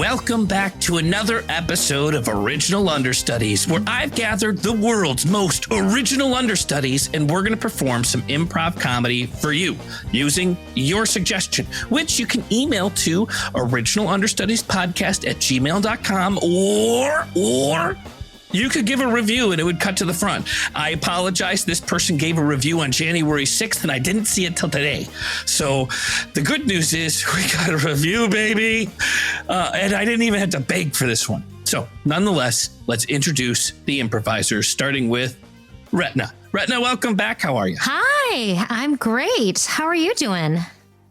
Welcome back to another episode of Original Understudies, where I've gathered the world's most original understudies, and we're going to perform some improv comedy for you using your suggestion, which you can email to originalunderstudiespodcast@gmail.com or you could give a review and it would cut to the front. I apologize. This person gave a review on January 6th and I didn't see it till today. So the good news is we got a review, baby. And I didn't even have to beg for this one. So nonetheless, let's introduce the improvisers, starting with Retna. Retna, welcome back. How are you? Hi, I'm great. How are you doing?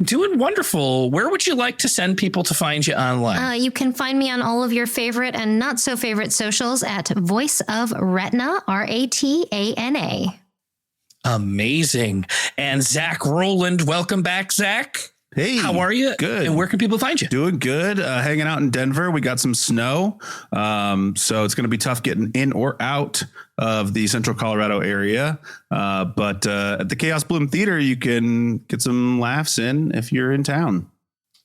Doing wonderful. Where would you like to send people to find you online? You can find me on all of your favorite and not so favorite socials at Voice of Retna, Ratana. Amazing. And Zach Rowland, welcome back, Zach. Hey, how are you? Good. And where can people find you? Doing good. Hanging out in Denver. We got some snow. So it's going to be tough getting in or out of the central Colorado area. But at the Chaos Bloom Theater, you can get some laughs in if you're in town.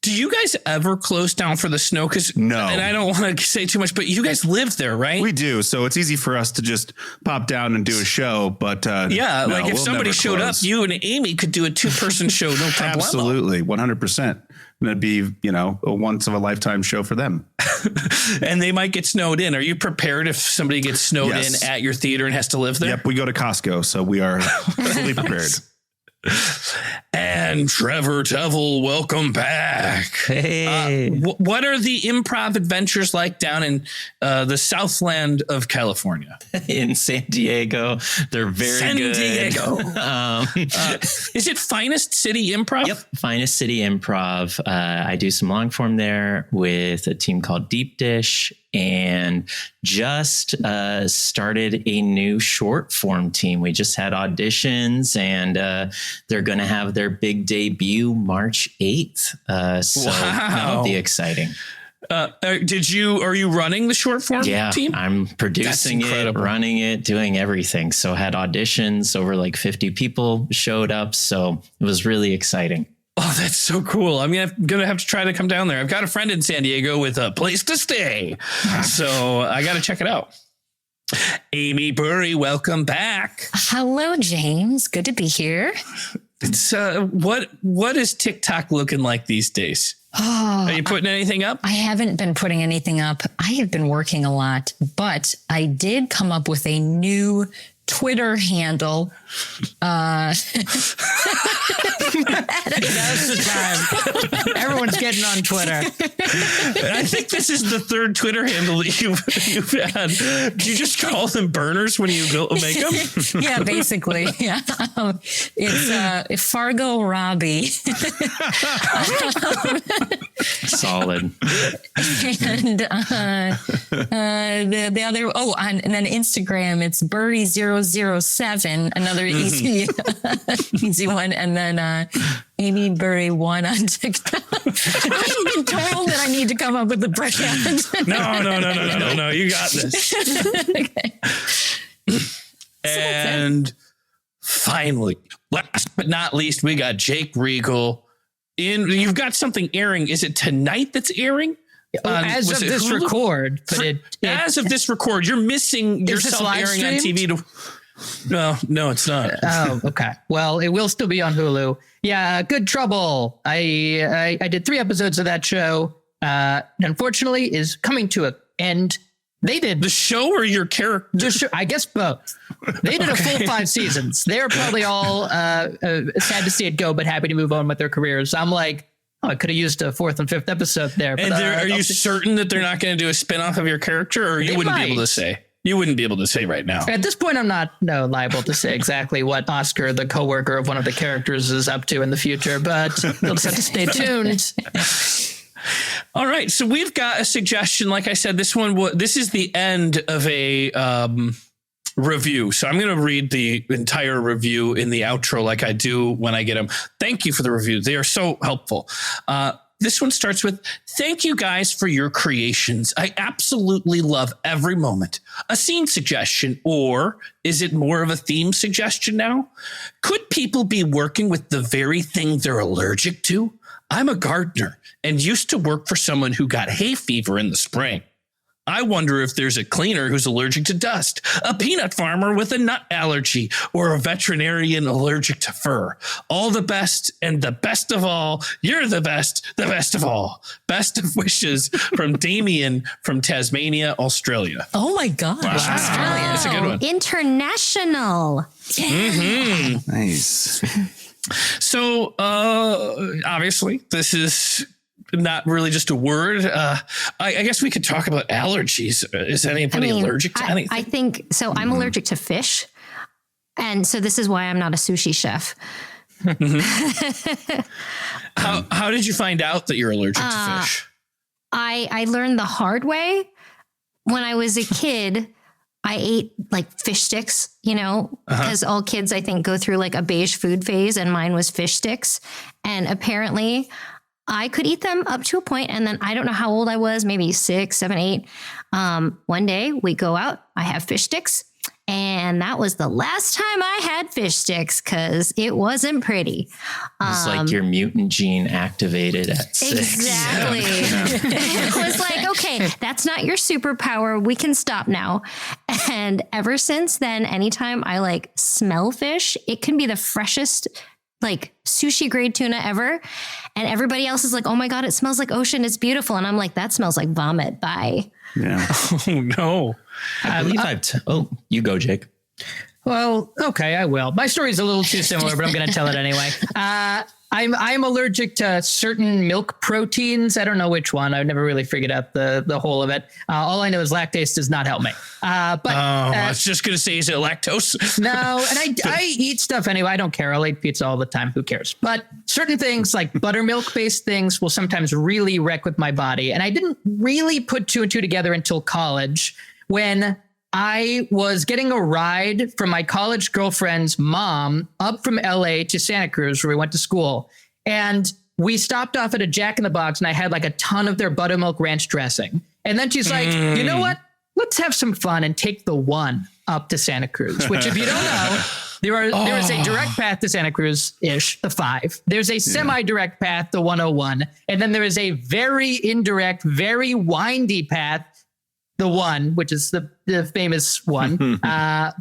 Do you guys ever close down for the snow? Because no, and I don't want to say too much, but you guys live there, right? We do. So it's easy for us to just pop down and do a show. But yeah, like if somebody showed up, you and Amy could do a 2-person show. No problem. Absolutely. 100%. And it'd be, a once of a lifetime show for them. And they might get snowed in. Are you prepared if somebody gets snowed in at your theater and has to live there? Yep. We go to Costco. So we are fully prepared. And Trevor Tevel, welcome back. Hey. What are the improv adventures like down in the Southland of California? In San Diego. They're very good. San Diego. Is it Finest City Improv? Yep. Finest City Improv. I do some long form there with a team called Deep Dish, and just started a new short form team. We just had auditions, and they're going to have their big debut March 8th. So that'll be exciting. Are you running the short form team? I'm producing it, running it, doing everything. So had auditions, over like 50 people showed up. So it was really exciting. Oh, that's so cool. I'm going to have to try to come down there. I've got a friend in San Diego with a place to stay. So I got to check it out. Amy Burry, welcome back. Hello, James. Good to be here. It's what is TikTok looking like these days? Oh, are you putting anything up? I haven't been putting anything up. I have been working a lot, but I did come up with a new Twitter handle. Now's the time. Everyone's getting on Twitter. I think this is the third Twitter handle that you've had. Do you just call them burners when you go make them? Yeah, basically. Yeah. It's Fargo Robbie. Solid. And the other, and then Instagram, it's Burry007, another easy one. And then Amy Burry 1 on TikTok. I've been told that I need to come up with a brand. No. You got this. Okay. And finally, last but not least, we got Jake Regal. You've got something airing. Is it tonight that's airing? As of this record, as of this record, you're missing yourself airing on TV. No, it's not. Oh, okay. Well, it will still be on Hulu. Yeah, Good Trouble. I did 3 episodes of that show. Unfortunately, is coming to an end. They did the show or your character? The show, I guess both. They did a full 5 seasons. They're probably all sad to see it go, but happy to move on with their careers. I'm like, I could have used a 4th and 5th episode there. But, are you certain that they're not going to do a spinoff of your character, or you wouldn't be able to say? You wouldn't be able to say right now. At this point, I'm not liable to say exactly what Oscar, the coworker of one of the characters, is up to in the future, but you'll just have to stay tuned. All right. So we've got a suggestion. Like I said, this is the end of a review. So I'm going to read the entire review in the outro like I do when I get them. Thank you for the review. They are so helpful. This one starts with, thank you guys for your creations. I absolutely love every moment. A scene suggestion, or is it more of a theme suggestion now? Could people be working with the very thing they're allergic to? I'm a gardener and used to work for someone who got hay fever in the spring. I wonder if there's a cleaner who's allergic to dust, a peanut farmer with a nut allergy, or a veterinarian allergic to fur. All the best and the best of all. You're the best of all. Best of wishes from Damien from Tasmania, Australia. Oh my gosh. Wow. Australia. That's a good one. International. Yeah. Nice. So, obviously, this is not really just a word. I guess we could talk about allergies. Is anybody allergic to anything? I think so. I'm allergic to fish. And so this is why I'm not a sushi chef. How did you find out that you're allergic to fish? I learned the hard way. When I was a kid, I ate like fish sticks, because all kids, I think, go through like a beige food phase, and mine was fish sticks. And apparently I could eat them up to a point, and then I don't know how old I was, maybe 6, 7, 8. One day we go out, I have fish sticks, and that was the last time I had fish sticks because it wasn't pretty. It's like your mutant gene activated at 6. Exactly. It was like, okay, that's not your superpower. We can stop now. And ever since then, anytime I like smell fish, it can be the freshest like sushi grade tuna ever. And everybody else is like, oh my God, it smells like ocean. It's beautiful. And I'm like, that smells like vomit. Bye. Yeah. Oh, no. I believe you go, Jake. Well, okay, I will. My story's a little too similar, but I'm going to tell it anyway. I'm allergic to certain milk proteins. I don't know which one. I've never really figured out the whole of it. All I know is lactase does not help me. I was just going to say, is it lactose? No, and I eat stuff anyway. I don't care. I'll eat pizza all the time. Who cares? But certain things like buttermilk-based things will sometimes really wreck with my body. And I didn't really put 2 and 2 together until college when I was getting a ride from my college girlfriend's mom up from LA to Santa Cruz, where we went to school. And we stopped off at a Jack in the Box, and I had like a ton of their buttermilk ranch dressing. And then she's like, you know what? Let's have some fun and take the 1 up to Santa Cruz, which if you don't know, there is a direct path to Santa Cruz-ish, the 5. There's a semi-direct path, the 101. And then there is a very indirect, very windy path, the 1, which is the famous one.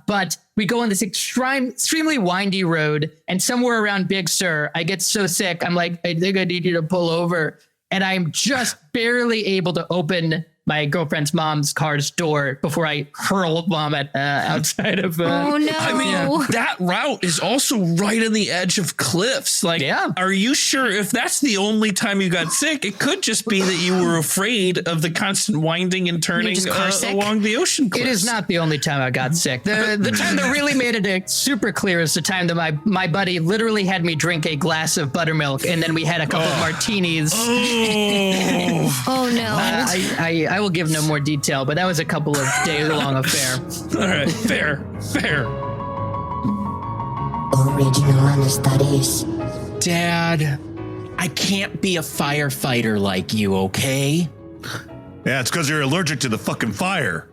But we go on this extremely windy road, and somewhere around Big Sur, I get so sick. I'm like, I think I need you to pull over. And I'm just barely able to open my girlfriend's mom's car's door before I hurl vomit outside of. Oh no! I mean, that route is also right on the edge of cliffs. Like, Are you sure if that's the only time you got sick? It could just be that you were afraid of the constant winding and turning along the ocean cliffs. It is not the only time I got sick. The time that really made it super clear is the time that my buddy literally had me drink a glass of buttermilk, and then we had a couple of martinis. Oh no! I will give no more detail, but that was a couple of day-long affair. All right, fair. Original Understudies. Dad, I can't be a firefighter like you, okay? Yeah, it's because you're allergic to the fucking fire.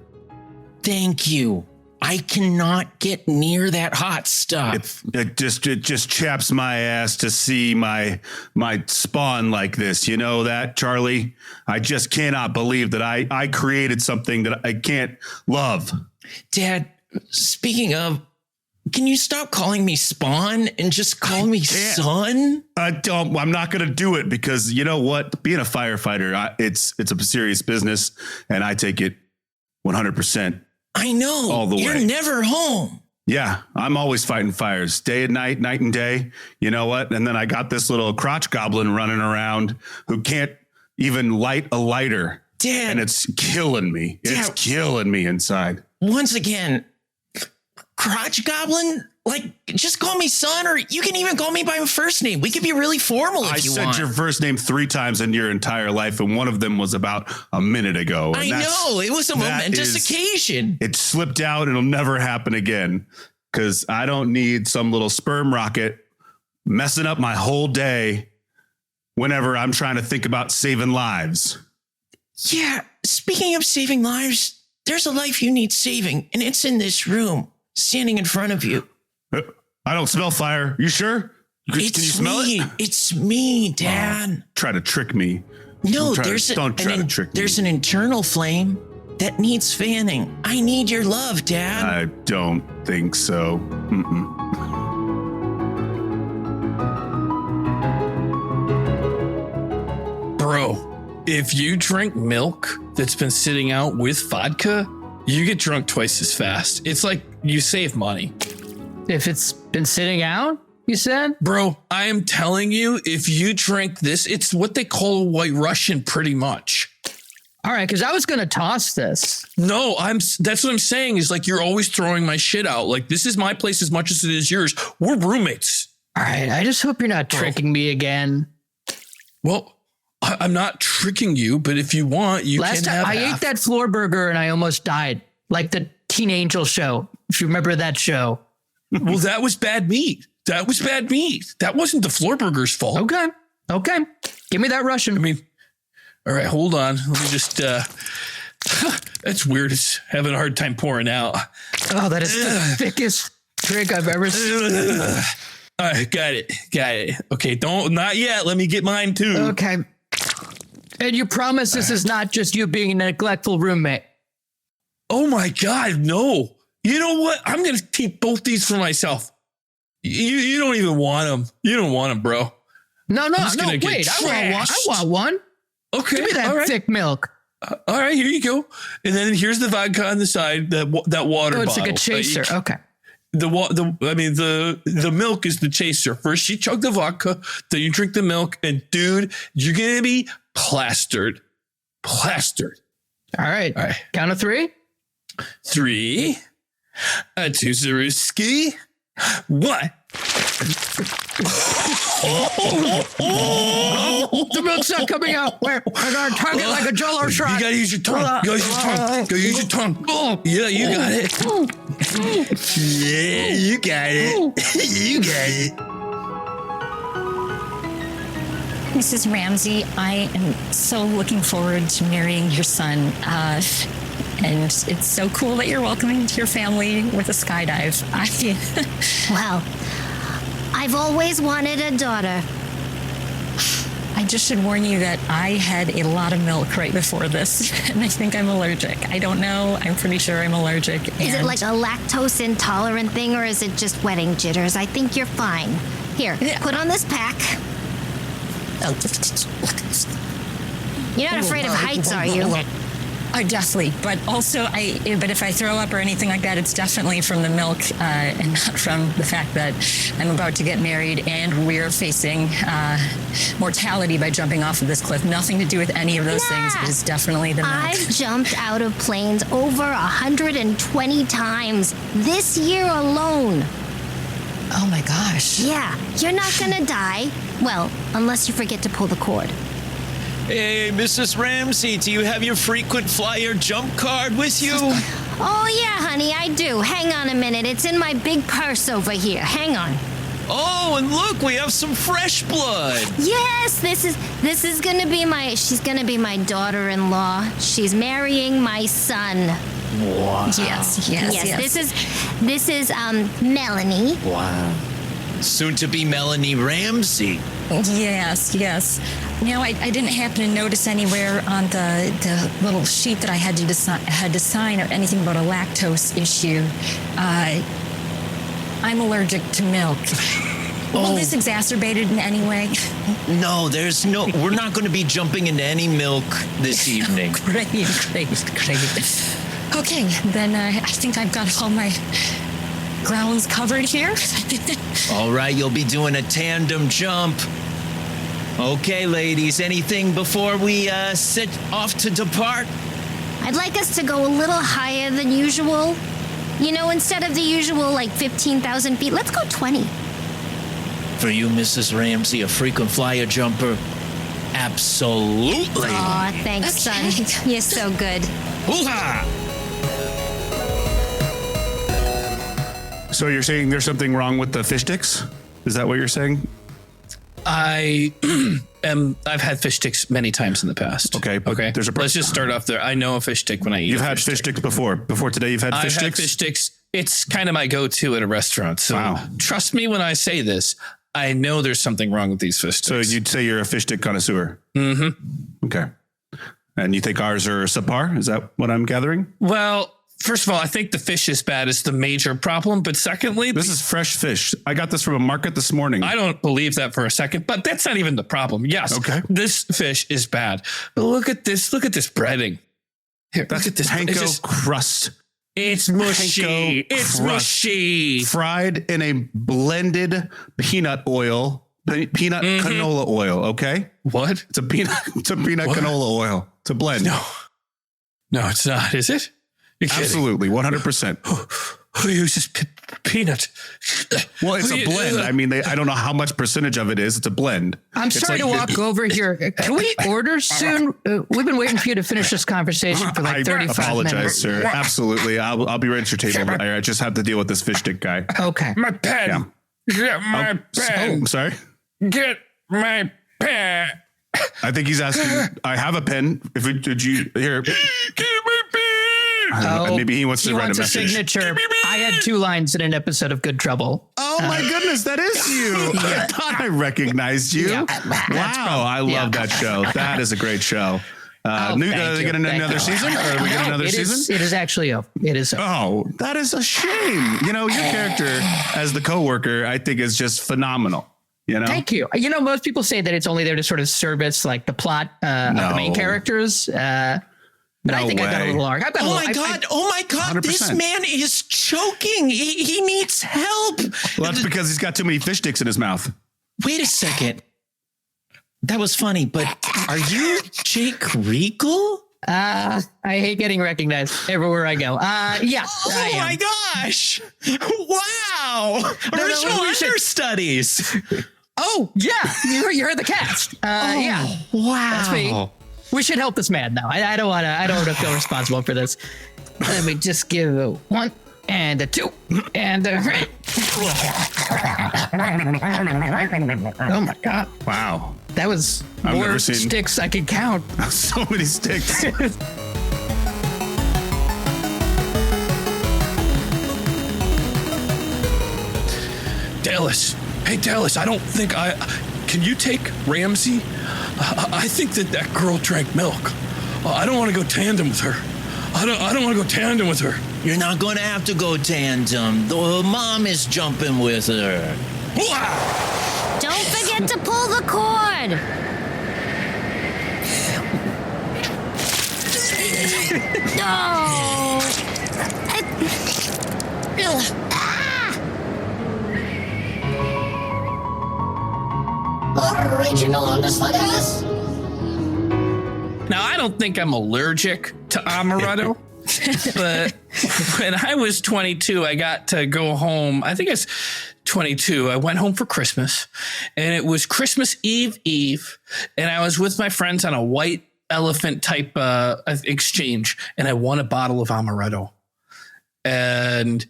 Thank you. I cannot get near that hot stuff. It just chaps my ass to see my spawn like this. You know that, Charlie? I just cannot believe that I created something that I can't love. Dad, speaking of, can you stop calling me Spawn and just call me son? I'm not going to do it because you know what? Being a firefighter, it's a serious business, and I take it 100%. I know. All the way. You're never home. Yeah, I'm always fighting fires, day and night, night and day. You know what? And then I got this little crotch goblin running around who can't even light a lighter. Dad. And it's killing me. It's killing me inside. Once again, crotch goblin? Like, just call me son, or you can even call me by my first name. We could be really formal if you want. I said your first name 3 times in your entire life, and one of them was about a minute ago. I know. It was a momentous occasion. It slipped out, and it'll never happen again, because I don't need some little sperm rocket messing up my whole day whenever I'm trying to think about saving lives. Yeah, speaking of saving lives, there's a life you need saving, and it's in this room, standing in front of you. I don't smell fire. You sure? Can you smell it? It's me, Dad. Try to trick me. No, Don't try to trick me. There's an internal flame that needs fanning. I need your love, Dad. I don't think so. Bro, if you drink milk that's been sitting out with vodka, you get drunk twice as fast. It's like you save money. If it's been sitting out, you said? Bro, I am telling you, if you drink this, it's what they call a White Russian pretty much. All right, because I was going to toss this. No, that's what I'm saying is like you're always throwing my shit out. Like this is my place as much as it is yours. We're roommates. All right, I just hope you're not tricking me again. Well, I'm not tricking you, but if you want, you Last can time have I half. ate that floor burger and I almost died, like the Teen Angel show. If you remember that show. Well, that was bad meat. That was bad meat. That wasn't the floor burger's fault. Okay. Give me that Russian. I mean, all right, hold on. Let me just, that's weird. It's having a hard time pouring out. Oh, that is the thickest drink I've ever seen. All right, got it. Okay, not yet. Let me get mine too. Okay. And you promise this is not just you being a neglectful roommate? Oh my God, no. You know what? I'm going to keep both these for myself. You don't even want them. You don't want them, bro. No, wait. I want one. Okay. Give me that thick milk. All right, here you go. And then here's the vodka on the side, that water bottle. Oh, it's like a chaser. Okay. The milk is the chaser. First you chug the vodka, then you drink the milk, and dude, you're going to be plastered. All right. Count of 3. 3, a 2 Zaruski, 1. The milk's not coming out. I gotta target like a Jello shot. You gotta use your tongue. Go use your tongue. Yeah, you got it. Yeah, you got it. Mrs. Ramsey, I am so looking forward to marrying your son. And it's so cool that you're welcoming to your family with a skydive. Well, I've always wanted a daughter. I just should warn you that I had a lot of milk right before this, and I think I'm allergic. I don't know. I'm pretty sure I'm allergic. Is it like a lactose intolerant thing, or is it just wedding jitters? I think you're fine. Here, put on this pack. You're not afraid of heights, are you? Definitely, but also but if I throw up or anything like that, it's definitely from the milk and not from the fact that I'm about to get married and we're facing mortality by jumping off of this cliff. Nothing to do with any of those things, but it's definitely the milk. I've jumped out of planes over 120 times this year alone. Oh my gosh. Yeah, you're not gonna die. Well, unless you forget to pull the cord. Hey, Mrs. Ramsey, do you have your frequent flyer jump card with you? Oh yeah, honey, I do. Hang on a minute. It's in my big purse over here. Hang on. Oh, and look, we have some fresh blood. Yes, this is gonna be she's gonna be my daughter-in-law. She's marrying my son. Wow. Yes. This is Melanie. Wow. Soon to be Melanie Ramsey. Yes. Now, I didn't happen to notice anywhere on the little sheet that I had to sign or anything about a lactose issue. I'm allergic to milk. Will this exacerbate it in any way? No, we're not going to be jumping into any milk this evening. Great. Okay, then I think I've got all my grounds covered here. All right, you'll be doing a tandem jump. Okay, ladies, anything before we set off to depart? I'd like us to go a little higher than usual. You know, instead of the usual, 15,000 feet, let's go 20. For you, Mrs. Ramsey, a frequent flyer jumper, absolutely. Aw, thanks, son. You're so good. Hoo-ha! So you're saying there's something wrong with the fish sticks? Is that what you're saying? I've had fish sticks many times in the past. Okay. Let's just start off there. I know a fish stick when I eat. You've had fish sticks before. Before today, you've had fish sticks? I've had fish sticks. It's kind of my go-to at a restaurant. So trust me when I say this. I know there's something wrong with these fish sticks. So you'd say you're a fish stick connoisseur. Mm-hmm. Okay. And you think ours are subpar? Is that what I'm gathering? Well, first of all, I think the fish is bad is the major problem. But secondly, this is fresh fish. I got this from a market this morning. I don't believe that for a second, but that's not even the problem. Yes. Okay. This fish is bad. But look at this. Look at this breading. Here, That's look at this. panko crust. It's mushy. Panko It's crust. mushy. Fried in a blended peanut oil, peanut canola oil. Okay. What? It's a peanut canola oil. It's a blend. No, it's not. Is it? You're kidding. Absolutely. 100%. Who uses peanut? Well, it's a blend. I mean, I don't know how much percentage of it is. It's a blend. I'm sorry to walk over here. Can we order soon? We've been waiting for you to finish this conversation for like 35 I apologize, minutes. sir. Absolutely. I'll be right at your table. I just have to deal with this fish stick guy. Okay. My pen. Get my pen. I'm sorry. Get my pen. I think he's asking. I have a pen. Did you here? Get my pen. Maybe he wants to write a message. Signature. I had 2 lines in an episode of Good Trouble. Oh my goodness, that is you. I thought I recognized you. Yeah. Wow, I love that show. That is a great show. Thank you. Get another season? Or we get another season? It is actually over. It is over. Oh, that is a shame. You know, your character as the coworker, I think, is just phenomenal. You know? Thank you. You know, most people say that it's only there to sort of service like the plot of the main characters. But I think I got a little arc. Oh my God. 100%. This man is choking. He needs help. Well, that's because he's got too many fish sticks in his mouth. Wait a second. That was funny, but are you Jake Regal? I hate getting recognized everywhere I go. Yeah. Oh my gosh. Wow. Original Understudies. Oh, yeah. You heard the cast. Yeah. Wow. That's me. We should help this man now. I don't want to feel responsible for this. Let me just give a 1 and a 2 and a 3. Oh my God. Wow. That was I've more never seen- sticks I could count. So many sticks. Dallas. Hey, Dallas, I don't think can you take Ramsey? I think that girl drank milk. I don't want to go tandem with her. I don't want to go tandem with her. You're not going to have to go tandem. The mom is jumping with her. Don't forget to pull the cord. No. Original Understudies. Now, I don't think I'm allergic to amaretto, but when I was 22, I got to go home. I think it's 22. I went home for Christmas, and it was Christmas Eve, and I was with my friends on a white elephant type exchange, and I won a bottle of amaretto. And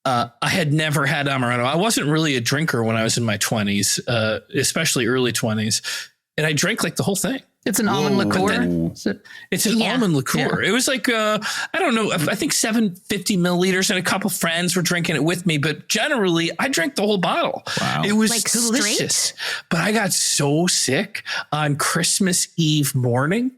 I had never had amaretto. I wasn't really a drinker when I was in my 20s, especially early 20s, and I drank like the whole thing. It's an almond liqueur. It's an almond liqueur. Yeah. It was like, I don't know, I think 750 milliliters, and a couple friends were drinking it with me. But generally, I drank the whole bottle. Wow. It was like delicious. Straight? But I got so sick on Christmas Eve morning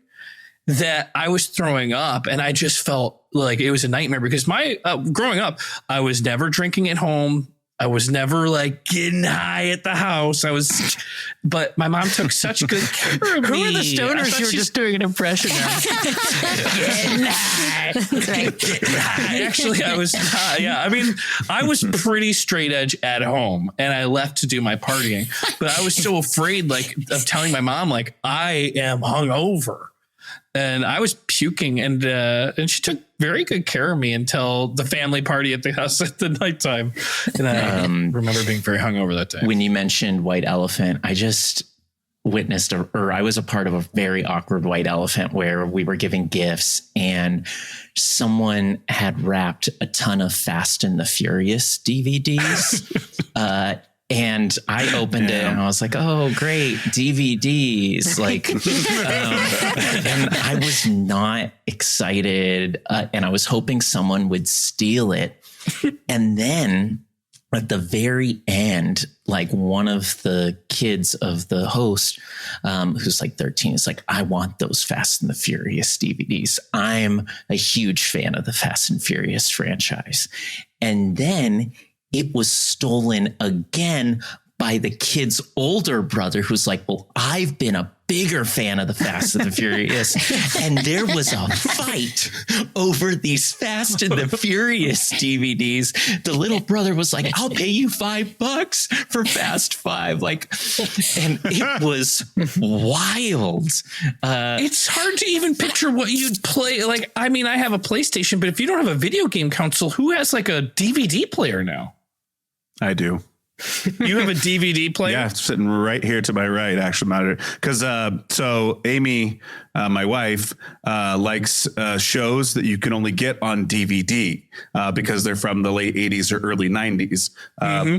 that I was throwing up, and I just felt like it was a nightmare because my growing up, I was never drinking at home. I was never like getting high at the house. But my mom took such good care of me. Who are the stoners you were just doing an impression of? Getting high. Getting high. Actually, I was high. Yeah. I mean, I was pretty straight edge at home, and I left to do my partying, but I was so afraid of telling my mom, I am hungover. And I was puking, and she took very good care of me until the family party at the house at the nighttime. And I remember being very hungover that day. When you mentioned white elephant, I just witnessed I was a part of a very awkward white elephant where we were giving gifts, and someone had wrapped a ton of Fast and the Furious DVDs. And I opened it and I was like, oh, great, DVDs. And I was not excited. And I was hoping someone would steal it. And then at the very end, like one of the kids of the host, who's like 13, is like, I want those Fast and the Furious DVDs. I'm a huge fan of the Fast and Furious franchise. And then it was stolen again by the kid's older brother, who's like, well, I've been a bigger fan of the Fast and the Furious. And there was a fight over these Fast and the Furious DVDs. The little brother was like, I'll pay you $5 for Fast 5. Like, and it was wild. It's hard to even picture what you'd play. Like, I mean, I have a PlayStation, but if you don't have a video game console, who has like a DVD player now? I do. You have a DVD player? Yeah, it's sitting right here to my right, actually, because so Amy, my wife, likes shows that you can only get on DVD because they're from the late 80s or early 90s.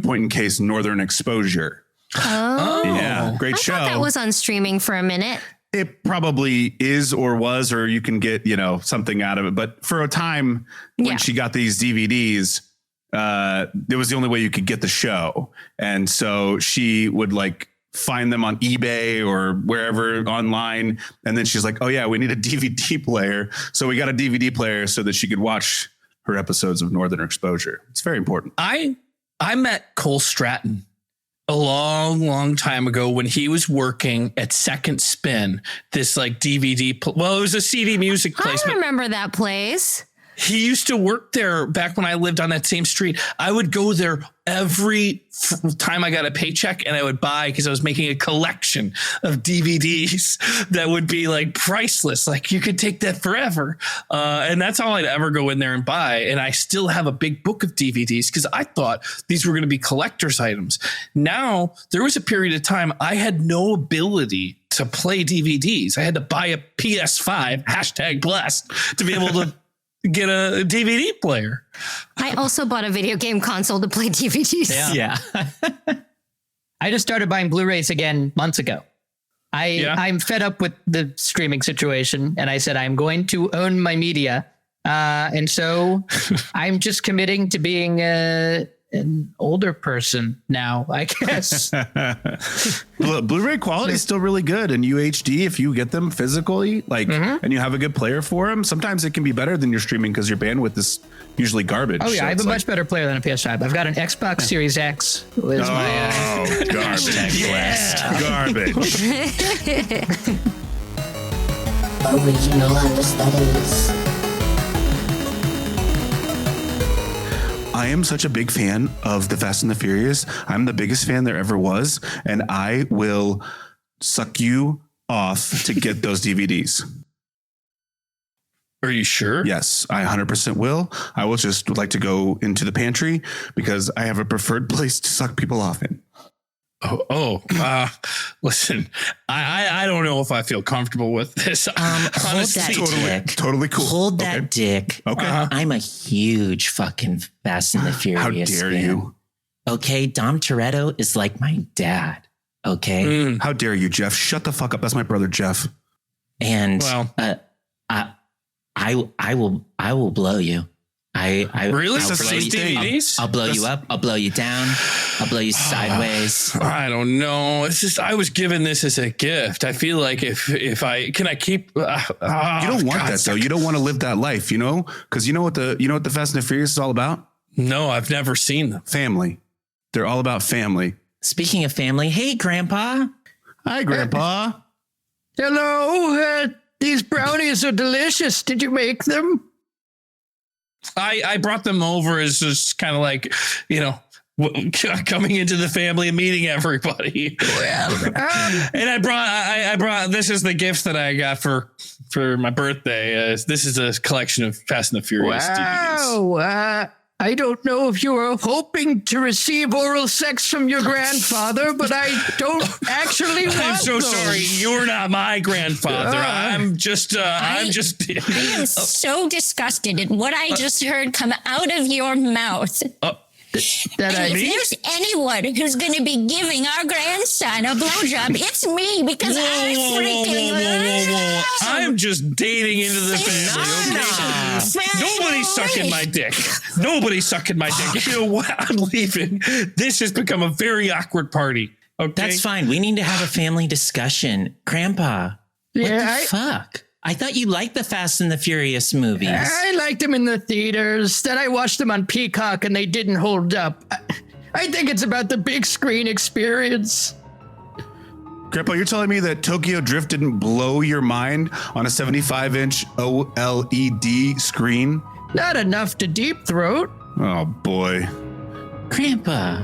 Point in case, Northern Exposure. Oh, Yeah, great I show. thought that was on streaming for a minute. It probably is or was, or you can get, something out of it. But for a time when she got these DVDs, it was the only way you could get the show. And so she would like find them on eBay or wherever online. And then she's like, oh yeah, we need a DVD player. So we got a DVD player so that she could watch her episodes of Northern Exposure. It's very important. I met Cole Stratton a long time ago when he was working at Second Spin, this like DVD. It was a CD music place. I remember that place. He used to work there back when I lived on that same street. I would go there every time I got a paycheck and I would buy, because I was making a collection of DVDs that would be like priceless. Like you could take that forever. And that's all I'd ever go in there and buy. And I still have a big book of DVDs because I thought these were going to be collector's items. Now, there was a period of time I had no ability to play DVDs. I had to buy a PS5, #blessed, to be able to get a DVD player. I also bought a video game console to play DVDs. Yeah. I just started buying Blu-rays again months ago. I'm fed up with the streaming situation, and I said I'm going to own my media. And so I'm just committing to being an older person now, I guess. Blu-ray quality is still really good, and UHD, if you get them physically, and you have a good player for them, sometimes it can be better than your streaming because your bandwidth is usually garbage. Oh yeah, So I have it's a much better player than a PS5. I've got an Xbox Series X. Garbage. Garbage. Original Understudies. I am such a big fan of the Fast and the Furious. I'm the biggest fan there ever was, and I will suck you off to get those DVDs. Are you sure? Yes, I 100% will. I will just like to go into the pantry because I have a preferred place to suck people off in. Listen, I don't know if I feel comfortable with this. Hold that dick. Totally cool. Hold that dick. Okay. I'm a huge fucking Fast and the Furious How dare fan. you? Okay, Dom Toretto is like my dad. Okay. How dare you, Jeff? Shut the fuck up. That's my brother, Jeff. And Well. I will blow you. I Really? I'll For blow these you- DVDs? I'll blow you up. I'll blow you down. I'll blow you sideways. I don't know. It's just I was given this as a gift. I feel like if I can I keep. You don't want that though. You don't want to live that life, because you know what the Fast and the Furious is all about? No, I've never seen them. Family. They're all about family. Speaking of family, hey, Grandpa. Hi, Grandpa. Hello, these brownies are delicious. Did you make them? I brought them over as just kind of like, coming into the family and meeting everybody. And I brought this is the gift that I got for my birthday. This is a collection of Fast and the Furious DVDs. Wow. I don't know if you were hoping to receive oral sex from your grandfather, but I don't actually want I'm so those. sorry. You're not my grandfather. I'm just. I am so disgusted at what I just heard come out of your mouth. That I If mean, there's anyone who's going to be giving our grandson a blowjob, it's me because I freaking love I'm just dating into the family. Okay? Nobody's sucking my dick. Nobody's sucking my dick. You know what? I'm leaving. This has become a very awkward party. Okay. That's fine. We need to have a family discussion. Grandpa, what the fuck? I thought you liked the Fast and the Furious movies. I liked them in the theaters. Then I watched them on Peacock and they didn't hold up. I think it's about the big screen experience. Grandpa, you're telling me that Tokyo Drift didn't blow your mind on a 75-inch OLED screen? Not enough to deep throat. Oh, boy. Grandpa.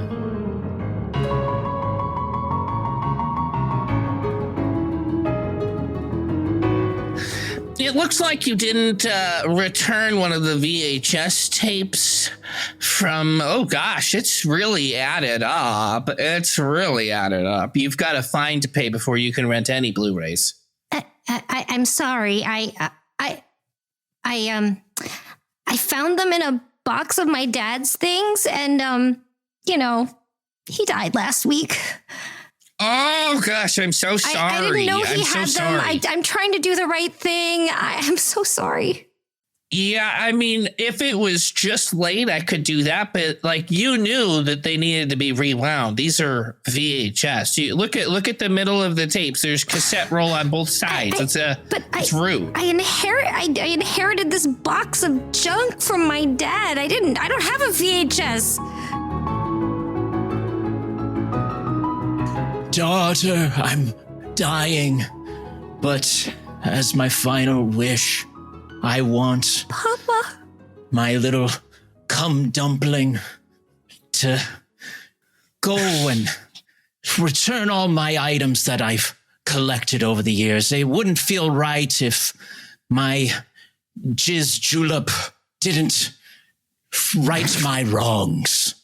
It looks like you didn't return one of the VHS tapes from, oh gosh, it's really added up. It's really added up. You've got a fine to pay before you can rent any Blu-rays. I'm sorry. I found them in a box of my dad's things, and he died last week. Oh gosh, I'm so sorry. I didn't know he had so them. sorry. I'm trying to do the right thing. I'm so sorry. Yeah, I mean, if it was just late, I could do that. But like, you knew that they needed to be rewound. These are VHS. You look at the middle of the tapes. There's cassette roll on both sides. It's rude. I inherited this box of junk from my dad. I don't have a VHS. Daughter, I'm dying. But as my final wish, I want Papa. my little cum dumpling to go and return all my items that I've collected over the years. It wouldn't feel right if my jizz julep didn't right my wrongs.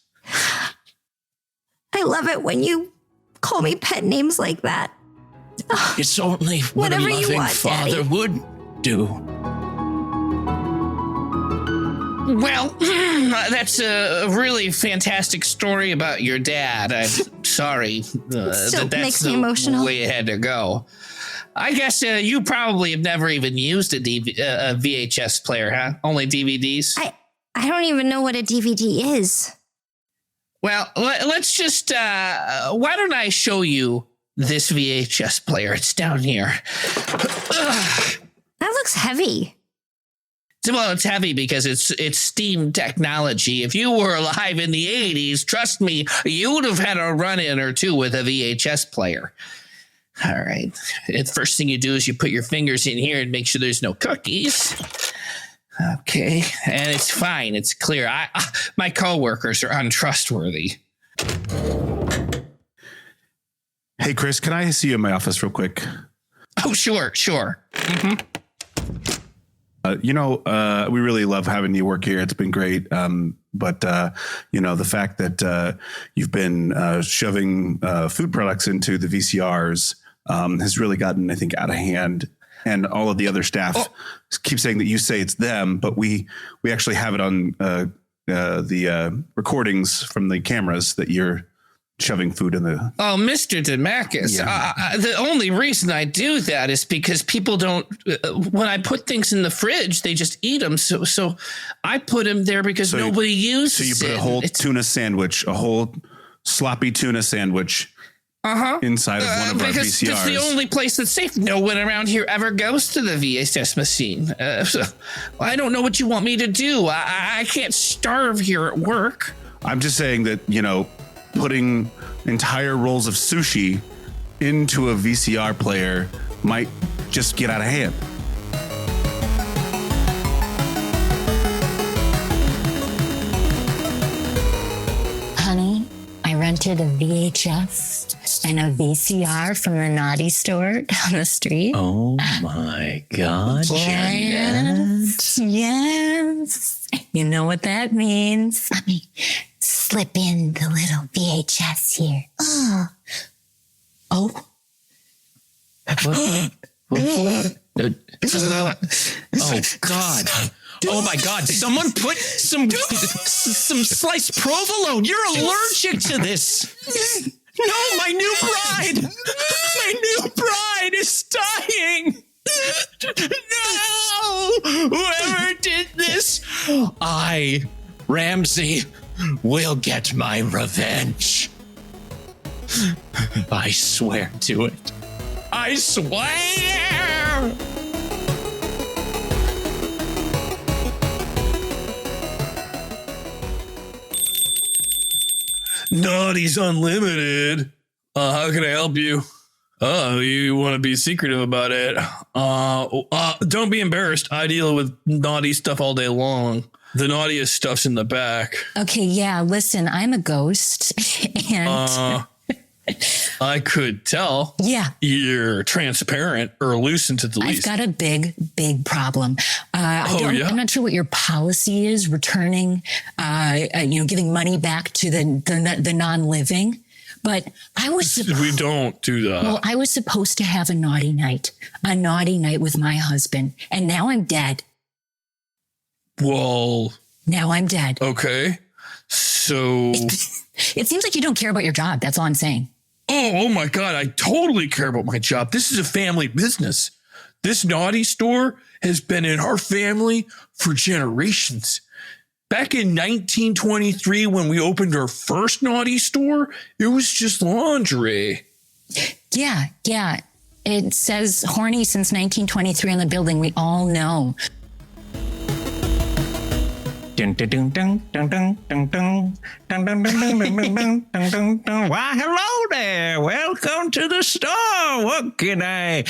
I love it when you call me pet names like that. It's only what a Whatever you loving want, father Daddy. would do. Well, that's a really fantastic story about your dad. I'm sorry. Still that's makes me the emotional. way it had to go. I guess you probably have never even used a VHS player, huh? Only DVDs? I don't even know what a DVD is. Well, let's just, why don't I show you this VHS player? It's down here. That looks heavy. Well, it's heavy because it's steam technology. If you were alive in the 80s, trust me, you would have had a run-in or two with a VHS player. All right. The first thing you do is you put your fingers in here and make sure there's no cookies. Okay, and it's fine. It's clear. My coworkers are untrustworthy. Hey, Chris, can I see you in my office real quick? Oh, sure. Mm-hmm. We really love having you work here. It's been great. But the fact that you've been shoving food products into the VCRs has really gotten, I think, out of hand. And all of the other staff keep saying that you say it's them, but we actually have it on the recordings from the cameras that you're shoving food in the. Oh, Mr. DeMarcus, the only reason I do that is because people don't. When I put things in the fridge, they just eat them. So I put them there because nobody uses it. So you put a whole tuna sandwich, a whole sloppy tuna sandwich. Inside of one of our VCRs. It's the only place that's safe. No one around here ever goes to the VHS machine. So I don't know what you want me to do. I can't starve here at work. I'm just saying that, putting entire rolls of sushi into a VCR player might just get out of hand. Honey, I rented a VHS and a VCR from the naughty store down the street. Oh my God. Yes. You know what that means. Let me slip in the little VHS here. Oh. Oh God. Oh my God! Someone put some sliced provolone. You're allergic to this. No, my new bride. My new bride is dying. No! Whoever did this, I, Ramsey, will get my revenge. I swear to it. I swear! Naughty's Unlimited. How can I help you? Oh, you want to be secretive about it? Don't be embarrassed. I deal with naughty stuff all day long. The naughtiest stuff's in the back. Okay, yeah, listen, I'm a ghost. And I could tell. Yeah. You're transparent or loosened at the least. I've got a big problem. I'm not sure what your policy is returning, giving money back to the non-living. But we don't do that. Well, I was supposed to have a naughty night with my husband, and now I'm dead. Well, now I'm dead. Okay. So it seems like you don't care about your job. That's all I'm saying. Oh my God. I totally care about my job. This is a family business. This naughty store has been in our family for generations. Back in 1923, when we opened our first naughty store, it was just lingerie. Yeah. It says horny since 1923 on the building. We all know. Why, hello there. Welcome to the store. What can I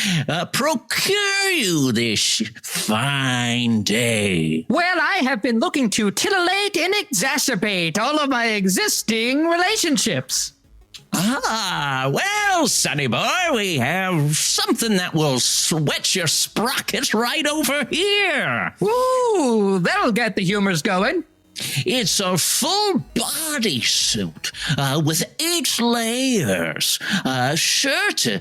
procure you this fine day? Well, I have been looking to titillate and exacerbate all of my existing relationships. Ah, well, sonny boy, we have something that will sweat your sprockets right over here. Ooh, that'll get the humors going. It's a full body suit with 8 layers, sure to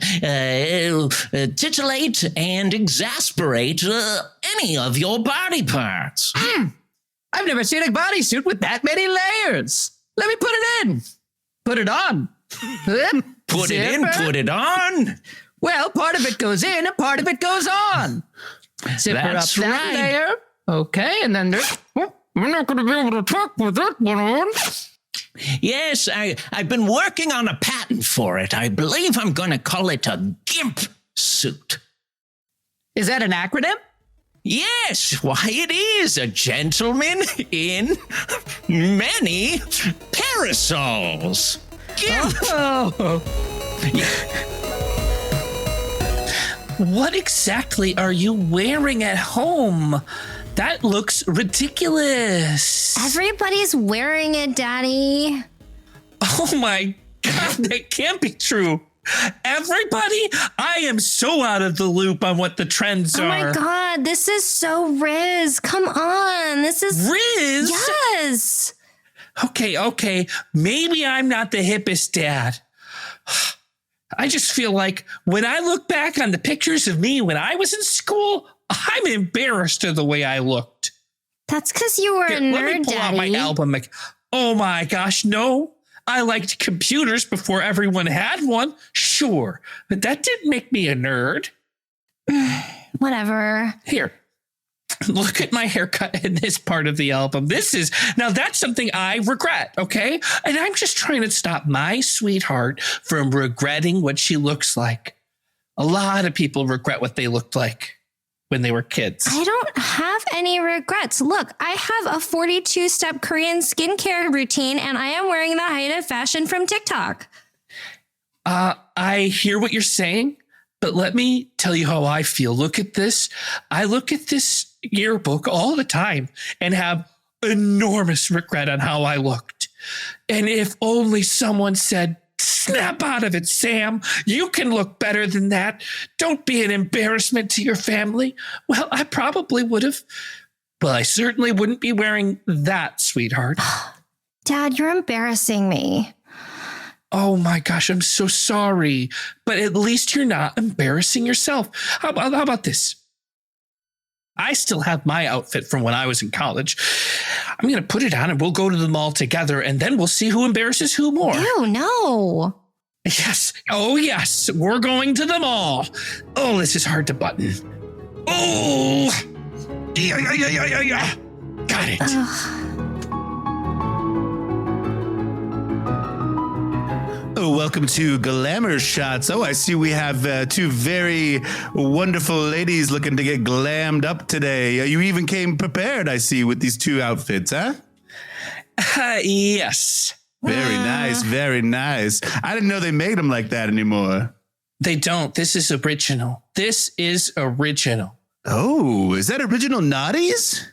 titillate and exasperate any of your body parts. I've never seen a bodysuit with that many layers. Let me put it in. Put it on. Put it in, put it on. Well, part of it goes in and part of it goes on. Zipper That's up that right. layer. Okay, and then there's... we're not going to be able to talk with that one on. Yes, I've been working on a patent for it. I believe I'm going to call it a GIMP suit. Is that an acronym? Yes, why it is a gentleman in many parasols. GIMP. Oh. What exactly are you wearing at home? That looks ridiculous. Everybody's wearing it, Daddy. Oh my God, that can't be true. Everybody? I am so out of the loop on what the trends are. Oh my God, this is so Riz. Come on. This is Riz? Yes. Okay. Maybe I'm not the hippest dad. I just feel like when I look back on the pictures of me when I was in school, I'm embarrassed of the way I looked. That's because you were a nerd, Let me pull out Daddy. my album. Oh my gosh, no. I liked computers before everyone had one. Sure, but that didn't make me a nerd. Whatever. Here, look at my haircut in this part of the album. Now that's something I regret, okay? And I'm just trying to stop my sweetheart from regretting what she looks like. A lot of people regret what they looked like when they were kids. I don't have any regrets. Look, I have a 42-step Korean skincare routine, and I am wearing the height of fashion from TikTok. I hear what you're saying, but let me tell you how I feel. Look at this. I look at this yearbook all the time and have enormous regret on how I looked. And if only someone said, snap out of it, Sam. You can look better than that. Don't be an embarrassment to your family. Well, I probably would have. But I certainly wouldn't be wearing that, sweetheart. Dad, you're embarrassing me. Oh my gosh, I'm so sorry. But at least you're not embarrassing yourself. How about this? I still have my outfit from when I was in college. I'm going to put it on and we'll go to the mall together and then we'll see who embarrasses who more. Ew, no. Yes. Oh, yes. We're going to the mall. Oh, this is hard to button. Oh. Yeah. Got it. Oh, welcome to Glamour Shots. Oh, I see we have two very wonderful ladies looking to get glammed up today. You even came prepared, I see, with these two outfits, huh? Yes. Very nice, very nice. I didn't know they made them like that anymore. They don't. This is original. Oh, is that original Naughties?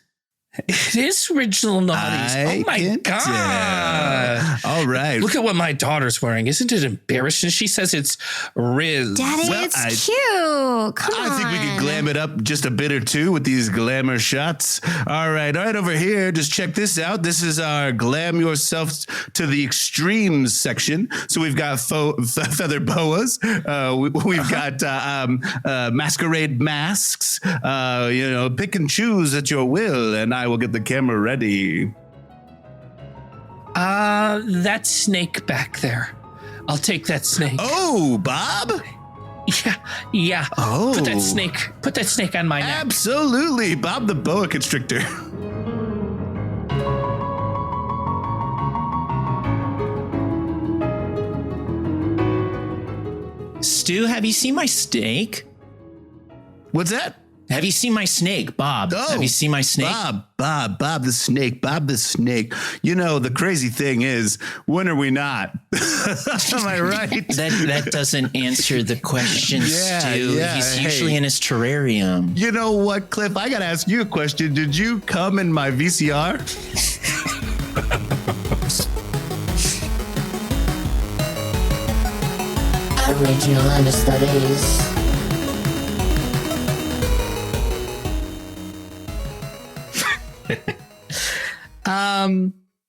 It is original Naughties. Oh my God. All right. Look at what my daughter's wearing. Isn't it embarrassing? She says it's Riz. Daddy, it's cute. Come on. I think we could glam it up just a bit or two with these glamour shots. All right over here. Just check this out. This is our glam yourself to the extremes section. So we've got feather boas. We've got masquerade masks. Pick and choose at your will, and I will get the camera ready. That snake back there. I'll take that snake. Oh, Bob? Yeah. Oh. Put that snake on my neck. Absolutely. Bob the boa constrictor. Stu, have you seen my snake? What's that? Have you seen my snake, Bob? Oh, have you seen my snake? Bob the snake. You know, the crazy thing is, when are we not? Am I right? That doesn't answer the question, Stu. Yeah, He's usually in his terrarium. You know what, Cliff? I got to ask you a question. Did you come in my VCR? Original Understudies.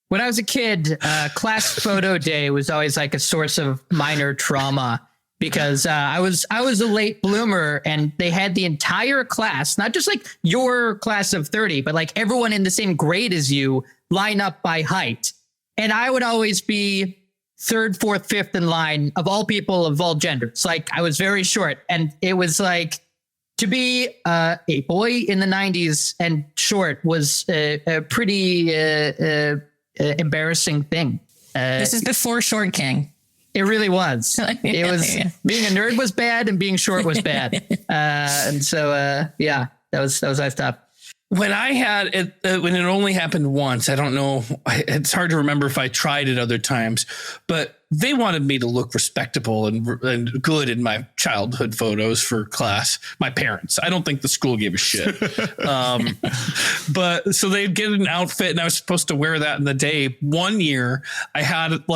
When I was a kid, class photo day was always like a source of minor trauma because I was a late bloomer and they had the entire class, not just like your class of 30, but like everyone in the same grade as you line up by height. And I would always be third, fourth, fifth in line of all people of all genders. Like I was very short, and it was like, to be a boy in the 90s and short was a pretty embarrassing thing. This is before Short King. It really was. It was being a nerd was bad and being short was bad. And so, that was my stuff. When I had it, when it only happened once, I don't know. It's hard to remember if I tried it other times, but they wanted me to look respectable and good in my childhood photos for class. My parents. I don't think the school gave a shit. But so they'd get an outfit and I was supposed to wear that in the day. One year I had it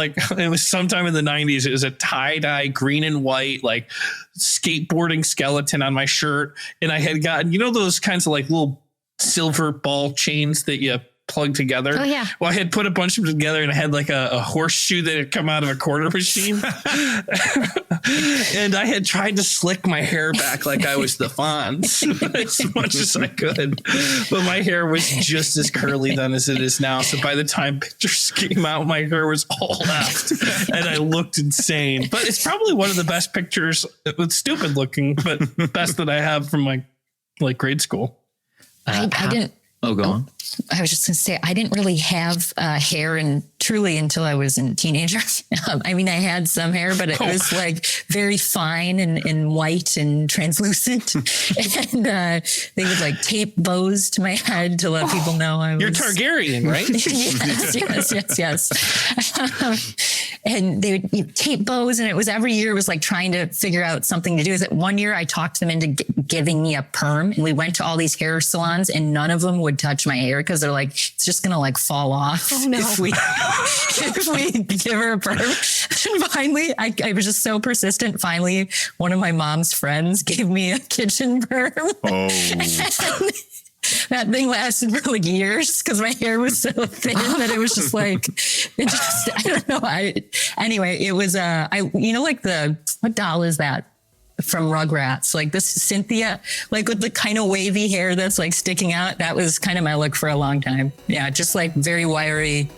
was sometime in the 90s. It was a tie-dye green and white, like skateboarding skeleton on my shirt. And I had gotten, those kinds of like little silver ball chains that you plug together. Oh yeah. Well, I had put a bunch of them together and I had like a horseshoe that had come out of a quarter machine. And I had tried to slick my hair back like I was the Fonz as much as I could. But my hair was just as curly then as it is now. So by the time pictures came out, my hair was all left and I looked insane. But it's probably one of the best pictures. It was stupid looking, but best that I have from my grade school. I didn't. Oh, go on. I was just going to say, I didn't really have hair truly until I was a teenager. I mean, I had some hair, but it was like very fine and white and translucent. And they would like tape bows to my head to let people know I was. You're Targaryen, right? yes. And they would tape bows, and it was every year was like trying to figure out something to do with it. One year I talked them into giving me a perm, and we went to all these hair salons and none of them would touch my hair because they're like, it's just going to like fall off if we give her a perm. And finally, I was just so persistent. Finally, one of my mom's friends gave me a kitchen perm. Oh. That thing lasted for like years because my hair was so thin that it was just like, I don't know. Anyway, it was, like what doll is that? from Rugrats. Like this Cynthia, like with the kind of wavy hair that's like sticking out. That was kind of my look for a long time. Yeah, just like very wiry,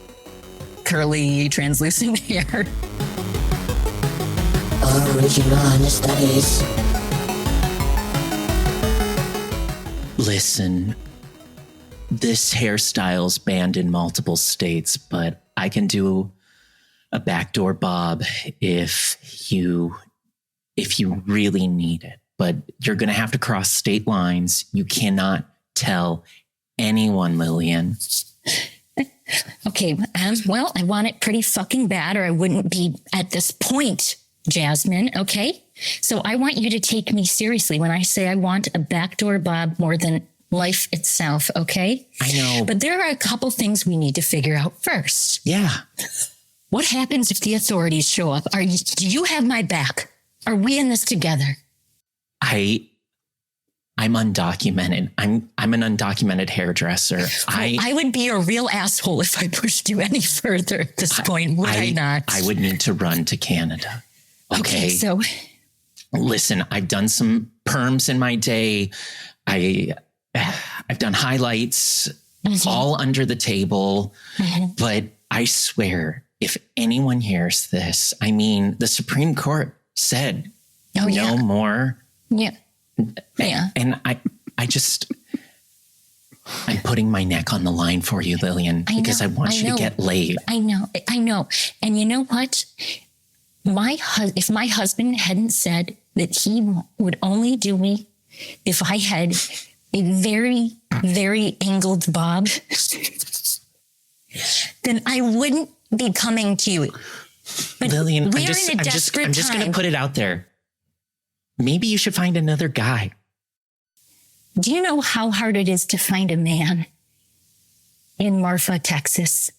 curly, translucent hair. Original Understudies. Listen, this hairstyle's banned in multiple states, but I can do a backdoor bob if you really need it. But you're going to have to cross state lines. You cannot tell anyone, Lillian. Okay, well, I want it pretty fucking bad or I wouldn't be at this point, Jasmine, okay? So I want you to take me seriously when I say I want a backdoor bob more than life itself, okay? I know. But there are a couple things we need to figure out first. Yeah. What happens if the authorities show up? Do you have my back? Are we in this together? I'm undocumented. I'm an undocumented hairdresser. I would be a real asshole if I pushed you any further at this point, would I not? I would need to run to Canada. Okay. So listen, I've done some perms in my day. I've done highlights all under the table, but I swear if anyone hears this, I mean, the Supreme Court said no more. Yeah. Yeah. And I'm putting my neck on the line for you, Lillian, because I want you to get laid. I know. And you know what? If my husband hadn't said that he would only do me if I had a very, very angled bob, then I wouldn't be coming to you. But Lillian, I'm just going to put it out there. Maybe you should find another guy. Do you know how hard it is to find a man in Marfa, Texas,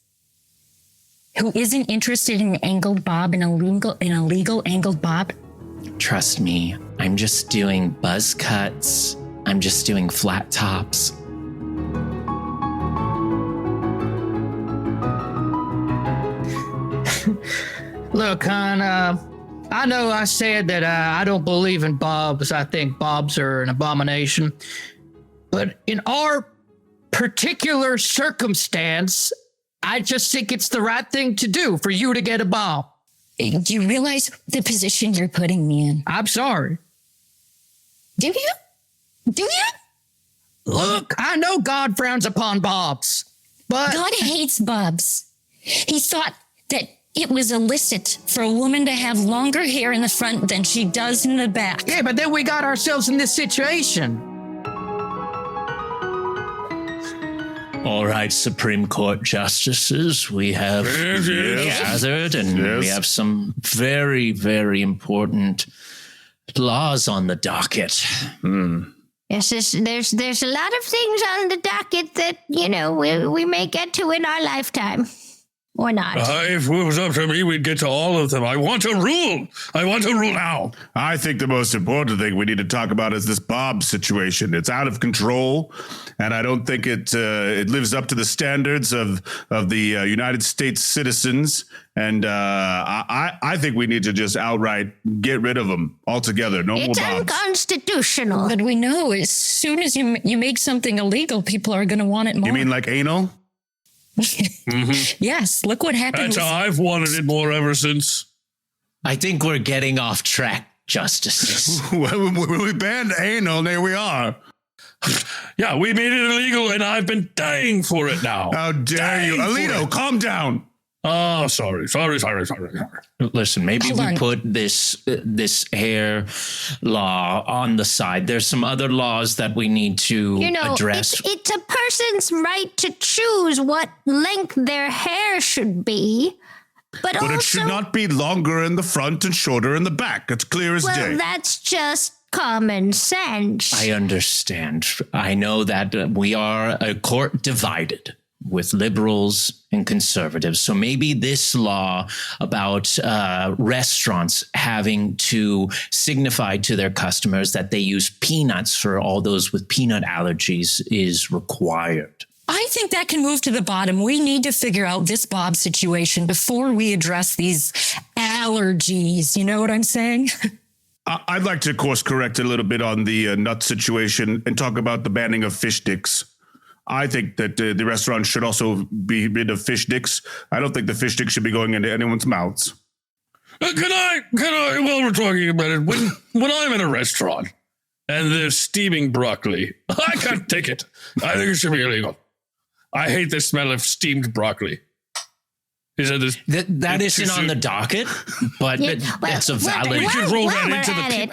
who isn't interested in an angled bob, in a legal angled bob? Trust me, I'm just doing buzz cuts. I'm just doing flat tops. Look, hon, I know I said that I don't believe in bobs. I think bobs are an abomination. But in our particular circumstance, I just think it's the right thing to do for you to get a bob. Do you realize the position you're putting me in? I'm sorry. Do you? Look, I know God frowns upon bobs, but God hates bobs. He thought that it was illicit for a woman to have longer hair in the front than she does in the back. yeah, but then we got ourselves in this situation. All right, Supreme Court justices, we have gathered and we have some very, very important laws on the docket. Yes, there's a lot of things on the docket that, we may get to in our lifetime. Or not. If it was up to me, we'd get to all of them. I want to rule. I want to rule now. I think the most important thing we need to talk about is this Bob situation. It's out of control, and I don't think it lives up to the standards of the United States citizens. And I think we need to just outright get rid of them altogether. No more It's Bobs. unconstitutional. But we know as soon as you make something illegal, people are going to want it more. You mean like anal? Yes, look what happened. That's how I've wanted it more ever since. I think we're getting off track, justices. When we banned anal, there we are. Yeah, we made it illegal, and I've been dying for it now. How dare you? Alito, calm down. Oh, sorry. Listen, maybe Hold we on. put this hair law on the side. There's some other laws that we need to address. It's a person's right to choose what length their hair should be. But also, it should not be longer in the front and shorter in the back. It's clear as day. well, that's just common sense. I understand. I know that we are a court divided with liberals and conservatives. So maybe this law about restaurants having to signify to their customers that they use peanuts for all those with peanut allergies is required. I think that can move to the bottom. We need to figure out this Bob situation before we address these allergies. You know what I'm saying? I'd like to course correct a little bit on the nut situation and talk about the banning of fish sticks. I think that the restaurant should also be rid of fish sticks. I don't think the fish sticks should be going into anyone's mouths. Can I, while we're talking about it, when I'm in a restaurant and they're steaming broccoli, I can't take it. I think it should be illegal. I hate the smell of steamed broccoli. Is that isn't on the docket, but it's a valid. We could roll that we're into at the. it.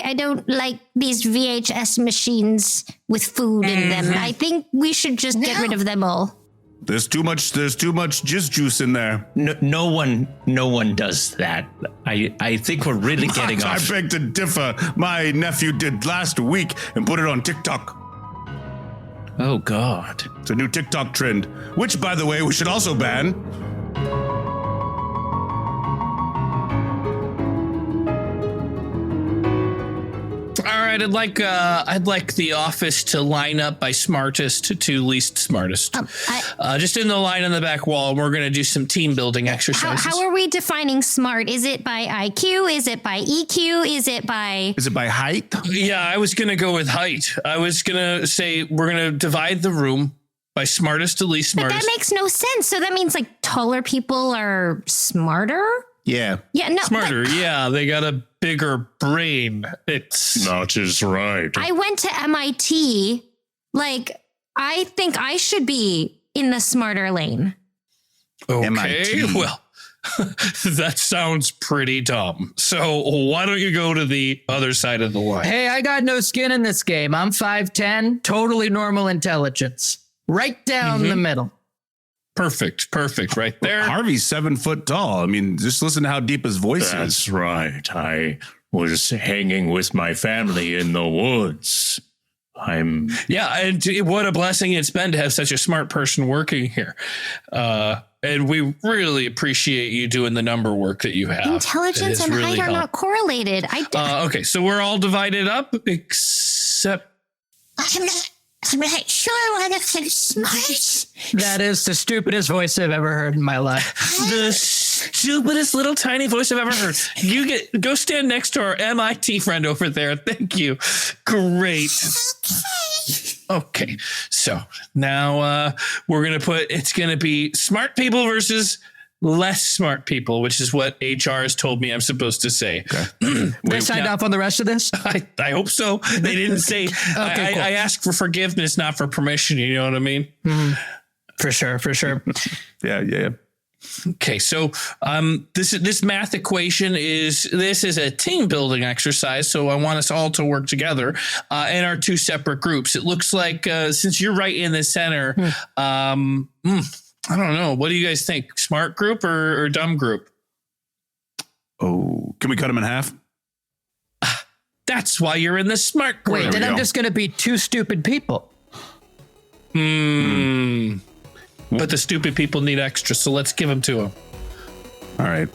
I don't like these VHS machines with food in them. I think we should just get rid of them all. There's too much jizz juice in there. No one does that. I think we're really getting I off. beg to differ. My nephew did last week and put it on TikTok. Oh God. It's a new TikTok trend, which, by the way, we should also ban. All right, I'd like the office to line up by smartest to least smartest. Just in the line on the back wall, we're going to do some team building exercises. How are we defining smart? Is it by IQ? Is it by EQ? Is it by height? Yeah, I was going to go with height. I was going to say we're going to divide the room by smartest to least But smartest. that makes no sense. So that means like taller people are smarter? Yeah. Yeah, no. Smarter, yeah. They got a bigger brain. It's not as right. I went to MIT. Like, I think I should be in the smarter lane. okay. MIT. Well, that sounds pretty dumb. So why don't you go to the other side of the line? Hey, I got no skin in this game. I'm 5'10", totally normal intelligence. Right down the middle. Perfect, right there. Harvey's 7 foot tall. I mean, just listen to how deep his voice is. That's right. I was hanging with my family in the woods. Yeah, and what a blessing it's been to have such a smart person working here. And we really appreciate you doing the number work that you have. Intelligence and height are not correlated. Okay, so we're all divided up except... I'm not sure what I'm smart. That is the stupidest voice I've ever heard in my life. The stupidest little tiny voice I've ever heard. Go stand next to our MIT friend over there. Thank you. Great. Okay. So now we're going to it's going to be smart people versus less smart people, which is what HR has told me I'm supposed to say. Okay. They signed off on the rest of this? I hope so. They didn't say, Okay, cool. I asked for forgiveness, not for permission. You know what I mean? For sure. Yeah. Okay, so this math equation is a team building exercise. So I want us all to work together in our two separate groups. It looks like since you're right in the center, I don't know. What do you guys think? Smart group or dumb group? Oh, can we cut him in half? That's why you're in the smart group. Wait, then I'm just going to be two stupid people. But the stupid people need extra, so let's give them to them. All right.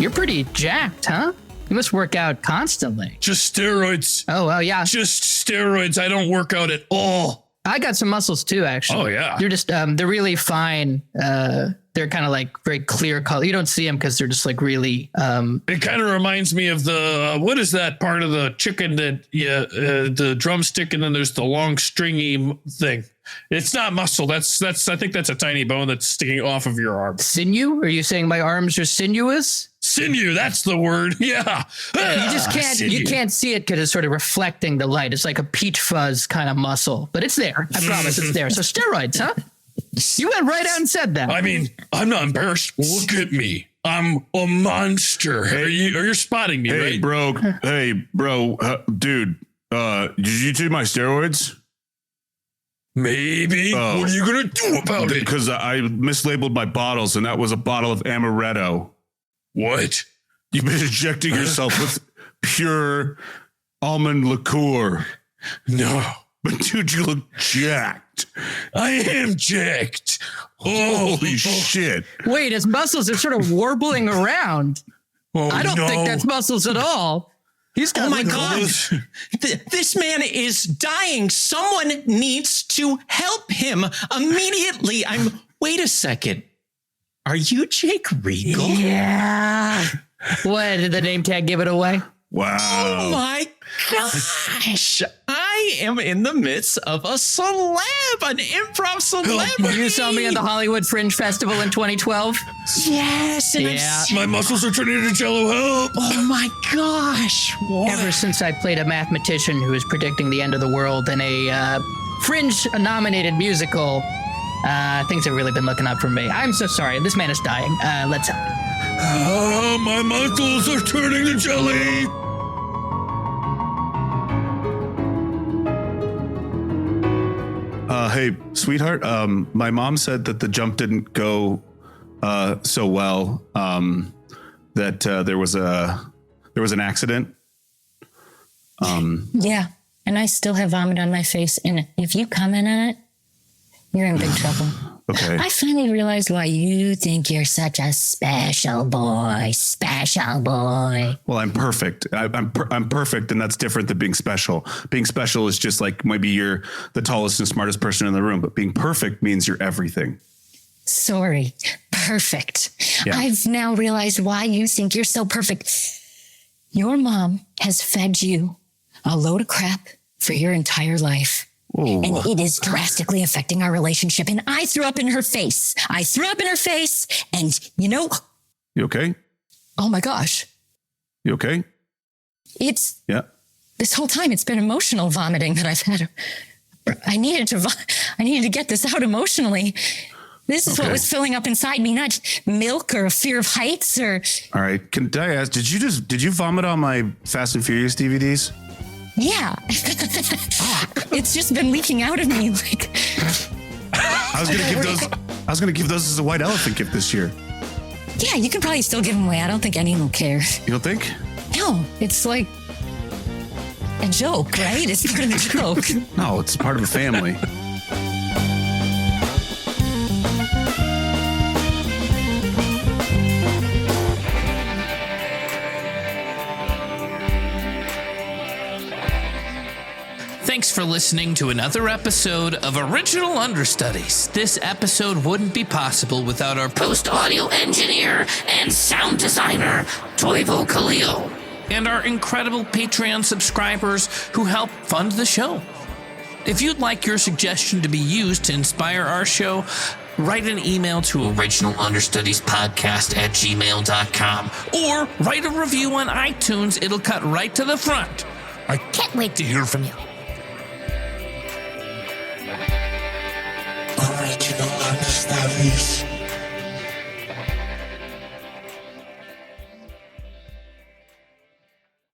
You're pretty jacked, huh? You must work out constantly. Just steroids. Oh, well, yeah. Just steroids. I don't work out at all. I got some muscles too, actually. Oh, yeah. They're just, they're really fine. They're kind of like very clear color. You don't see them because they're just like really. It kind of reminds me of the, what is that part of the chicken that, the drumstick and then there's the long stringy thing. It's not muscle. That's. I think that's a tiny bone that's sticking off of your arm. Sinew? Are you saying my arms are sinuous? Sinew. That's the word. Yeah. You just can't. Sinew. You can't see it because it's sort of reflecting the light. It's like a peach fuzz kind of muscle, but it's there. I promise it's there. So steroids, huh? You went right out and said that. I mean, I'm not embarrassed. Look at me. I'm a monster. You're spotting me, right? Hey, bro, dude. Did you do my steroids? Maybe. Oh. What are you gonna do about it? Because I mislabeled my bottles, and that was a bottle of amaretto. What? You've been injecting yourself with pure almond liqueur. No. But dude, you look jacked. I am jacked. Holy shit. Wait, his muscles are sort of warbling around. Oh, I don't think that's muscles at all. He's got Oh my God. This man is dying. Someone needs to help him immediately. Wait a second. Are you Jake Regal? Yeah. What, did the name tag give it away? Wow. Oh my gosh. I am in the midst of a celeb, an improv celebrity. You saw me at the Hollywood Fringe Festival in 2012? Yes. And My muscles are turning into jello. Help. oh my gosh. What? Ever since I played a mathematician who was predicting the end of the world in a Fringe-nominated musical, things have really been looking up for me. I'm so sorry. This man is dying. Let's help. My muscles are turning to jelly. Hey, sweetheart. My mom said that the jump didn't go so well. That there was an accident. Yeah. And I still have vomit on my face. And if you comment on it, you're in big trouble. Okay. I finally realized why you think you're such a special boy. Special boy. Well, I'm perfect. I'm perfect, and that's different than being special. Being special is just like maybe you're the tallest and smartest person in the room, but being perfect means you're everything. Sorry. Perfect. Yeah. I've now realized why you think you're so perfect. Your mom has fed you a load of crap for your entire life. Ooh. And it is drastically affecting our relationship. And I threw up in her face. And You okay? oh my gosh, You okay? it's Yeah. this whole time it's been emotional vomiting that I've had. I needed to get this out emotionally. This is what Okay. was filling up inside me, not milk or a fear of heights or. All right. Did I ask? Did you vomit on my Fast and Furious DVDs? Yeah. It's just been leaking out of me. Like, I was gonna give those as a white elephant gift this year. yeah, you can probably still give them away. I don't think anyone will care. You don't think? No, it's like a joke, right? It's part of the joke. No, it's part of a family. Thanks for listening to another episode of Original Understudies. This episode wouldn't be possible without our Post-audio engineer and sound designer, Toivo Kallio. and our incredible Patreon subscribers who help fund the show. If you'd like your suggestion to be used to inspire our show, write an email to originalunderstudiespodcast@gmail.com or write a review on iTunes. It'll cut right to the front. I can't wait to hear from you. Original Understudies.